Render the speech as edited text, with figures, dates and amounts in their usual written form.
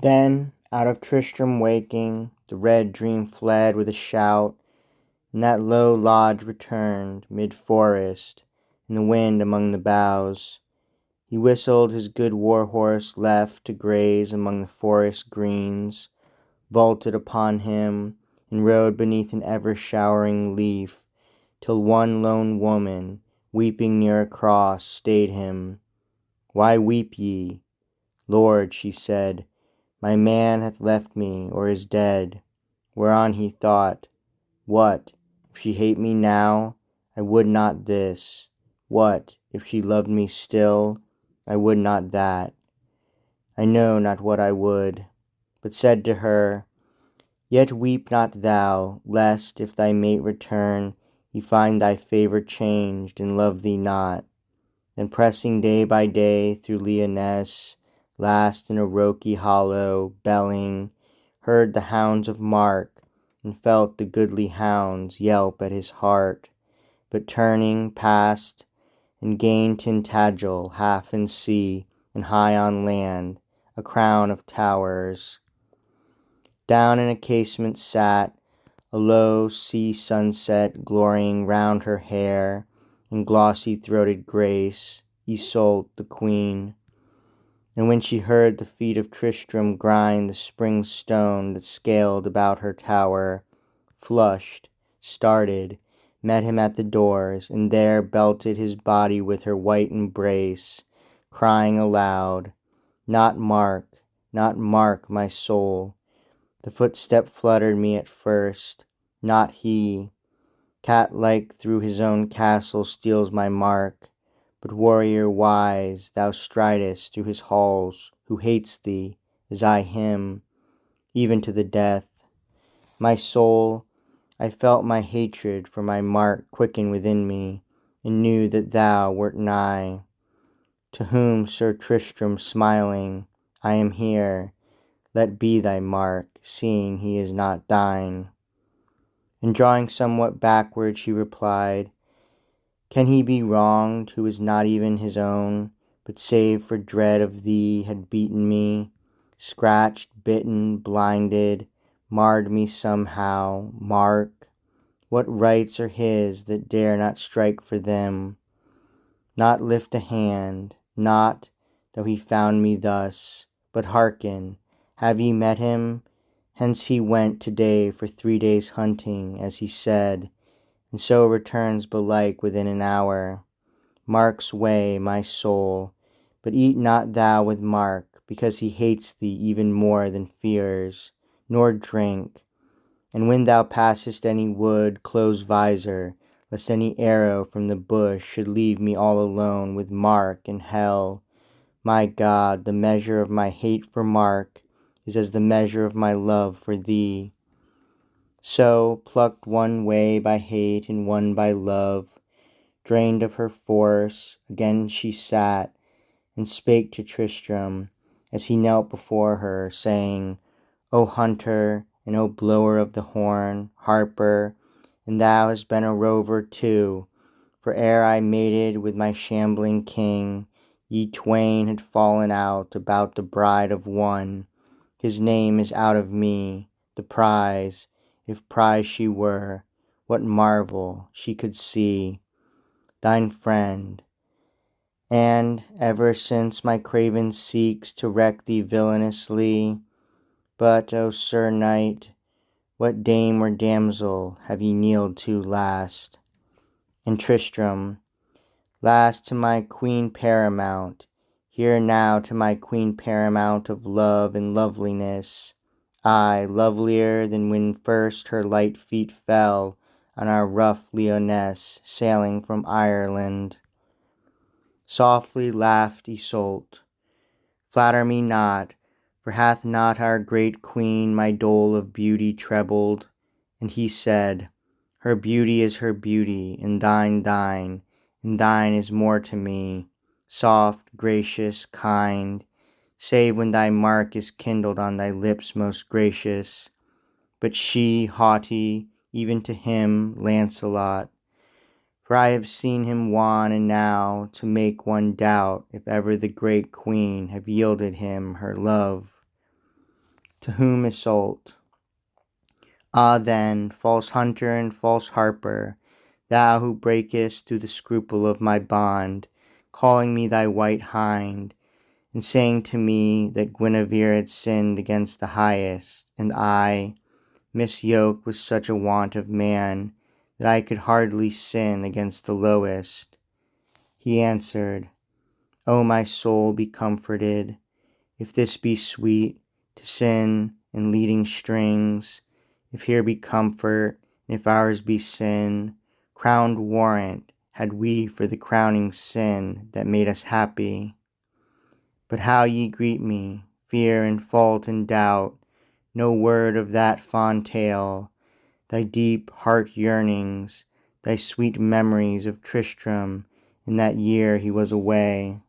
Then, out of Tristram waking, the red dream fled with a shout, and that low lodge returned, mid-forest, in the wind among the boughs. He whistled his good war-horse, left to graze among the forest greens, vaulted upon him, and rode beneath an ever-showering leaf, till one lone woman, weeping near a cross, stayed him. "Why weep ye?" "Lord," she said, "my man hath left me, or is dead." Whereon he thought, "What, if she hate me now? I would not this. What, if she loved me still? I would not that. I know not what I would." But said to her, "Yet weep not thou, lest, if thy mate return, he find thy favour changed, and love thee not." Then pressing day by day through Lyonesse, last in a rocky hollow, belling, heard the hounds of Mark, and felt the goodly hounds yelp at his heart. But turning, passed, and gained Tintagel, half in sea, and high on land, a crown of towers. Down in a casement sat a low sea sunset, glorying round her hair, in glossy throated grace, Iseult the queen. And when she heard the feet of Tristram grind the spring stone that scaled about her tower, flushed, started, met him at the doors, and there belted his body with her white embrace, crying aloud, "Not Mark, not Mark, my soul. The footstep fluttered me at first, not he. Cat-like through his own castle steals my Mark, but warrior wise, thou stridest through his halls, who hates thee, as I him, even to the death. My soul, I felt my hatred for my Mark quicken within me, and knew that thou wert nigh. To whom Sir Tristram smiling, I am here, let be thy Mark, seeing he is not thine." And drawing somewhat backward, she replied, "Can he be wronged who is not even his own, but save for dread of thee had beaten me, scratched, bitten, blinded, marred me somehow, Mark? What rights are his that dare not strike for them, not lift a hand, not, though he found me thus? But hearken, have ye met him? Hence he went to-day for 3 days hunting, as he said, and so returns belike within an hour. Mark's way, my soul, but eat not thou with Mark, because he hates thee even more than fears, nor drink. And when thou passest any wood, close visor, lest any arrow from the bush should leave me all alone with Mark in hell. My God, the measure of my hate for Mark is as the measure of my love for thee." So, plucked one way by hate and one by love, drained of her force, again she sat, and spake to Tristram, as he knelt before her, saying, "O hunter, and O blower of the horn, harper, and thou hast been a rover too, for ere I mated with my shambling king, ye twain had fallen out about the bride of one. His name is out of me, the prize, if prize she were, what marvel she could see, thine friend. And ever since my craven seeks to wreck thee villainously. But, O Sir Knight, what dame or damsel have ye kneeled to last?" And Tristram, "Last to my queen paramount, here now to my queen paramount of love and loveliness, aye, lovelier than when first her light feet fell on our rough Lyonesse, sailing from Ireland." Softly laughed Iseult, "Flatter me not, for hath not our great queen my dole of beauty trebled?" And he said, "Her beauty is her beauty, and thine thine, and thine is more to me, soft, gracious, kind, save when thy mark is kindled on thy lips most gracious. But she haughty, even to him, Lancelot, for I have seen him wan enow to make one doubt if ever the great queen have yielded him her love." to whom Iseult. Ah then, false hunter and false harper, thou who breakest through the scruple of my bond, calling me thy white hind, and saying to me that Guinevere had sinned against the highest, and I, misyoked with such a want of man, that I could hardly sin against the lowest. He answered, O my soul, be comforted, if this be sweet, to sin and leading strings, if here be comfort, and if ours be sin, crowned warrant had we for the crowning sin that made us happy. But how ye greet me, fear and fault and doubt, no word of that fond tale, thy deep heart yearnings, thy sweet memories of Tristram in that year he was away.